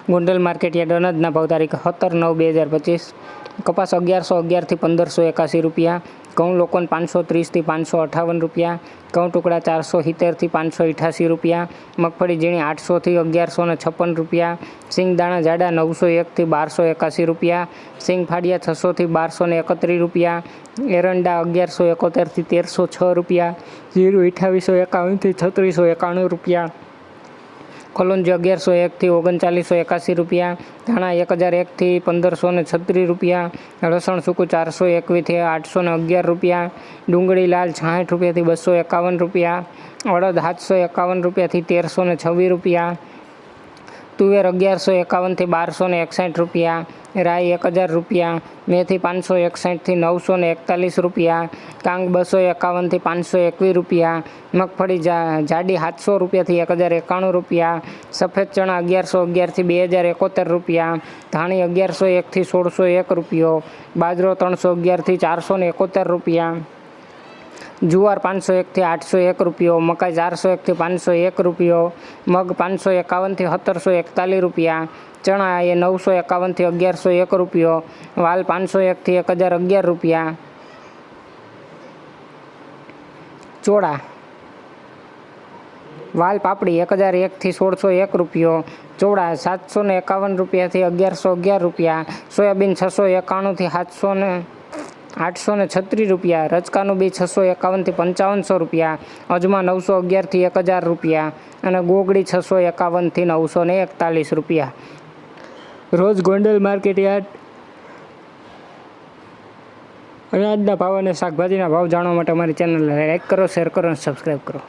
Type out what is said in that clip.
Gondal market yard અનાજના ભાવ તારીખ 17/9/2025। કપાસ 1111 થી 1581 રૂપિયા, ઘઉં લોકન 530 થી 558 રૂપિયા, ઘઉં ટુકડા 470 થી 588 રૂપિયા, મગફળી ઝીણી 800 થી 1156 રૂપિયા, સિંગ દાણા જાડા 901 થી 1281 રૂપિયા, સિંગ ફાડિયા 600 થી 1231 રૂપિયા, એરંડા 1171 થી 1306 રૂપિયા, જીરું 2851 થી 3691 રૂપિયા, કલોંજી 1101 થી 3981 રૂપિયા, ધાણા 1001 થી 1536 રૂપિયા, લસણ સૂકું 421 થી 811 રૂપિયા, ડુંગળી લાલ 66 રૂપિયા થી 251 રૂપિયા, અડદ 751 રૂપિયા થી 1326 રૂપિયા, તુવેર 1151 થી 1261 રૂપિયા, રાઈ 1000 રૂપિયા, મેથી 561 થી 941 રૂપિયા, કાંગ 251 થી 521 રૂપિયા, મગફળી જાડી 700 રૂપિયા થી 1091 રૂપિયા, સફેદ ચણા 1111 થી 2071 રૂપિયા, ધાણી 1101 થી 1601 રૂપિયો, બાજરો 311 થી 471 રૂપિયા, જુવાર 501 થી 801 રૂપિયો, મકાઈ 401 થી 501 રૂપિયો, મગ 551 થી 1741 રૂપિયા, ચણા એ 951 થી 1101 રૂપિયો, વાલ 501 થી 1011 રૂપિયા, ચોળા વાલ પાપડી 1001 થી 1601 રૂપિયો, ચોળા 751 રૂપિયા થી 1111 રૂપિયા, સોયાબીન 691 થી 836 રૂપિયા, રચકાનું બી 651 થી 5500 રૂપિયા, અજમા 911 થી 1000 રૂપિયા અને ગોગડી 651 થી 941 રૂપિયા। રોજ ગોંડલ માર્કેટયાર્ડ અનાજના ભાવ અને શાકભાજીના ભાવ જાણવા માટે અમારી ચેનલને લાઈક કરો, શેર કરો અને સબસ્ક્રાઈબ કરો।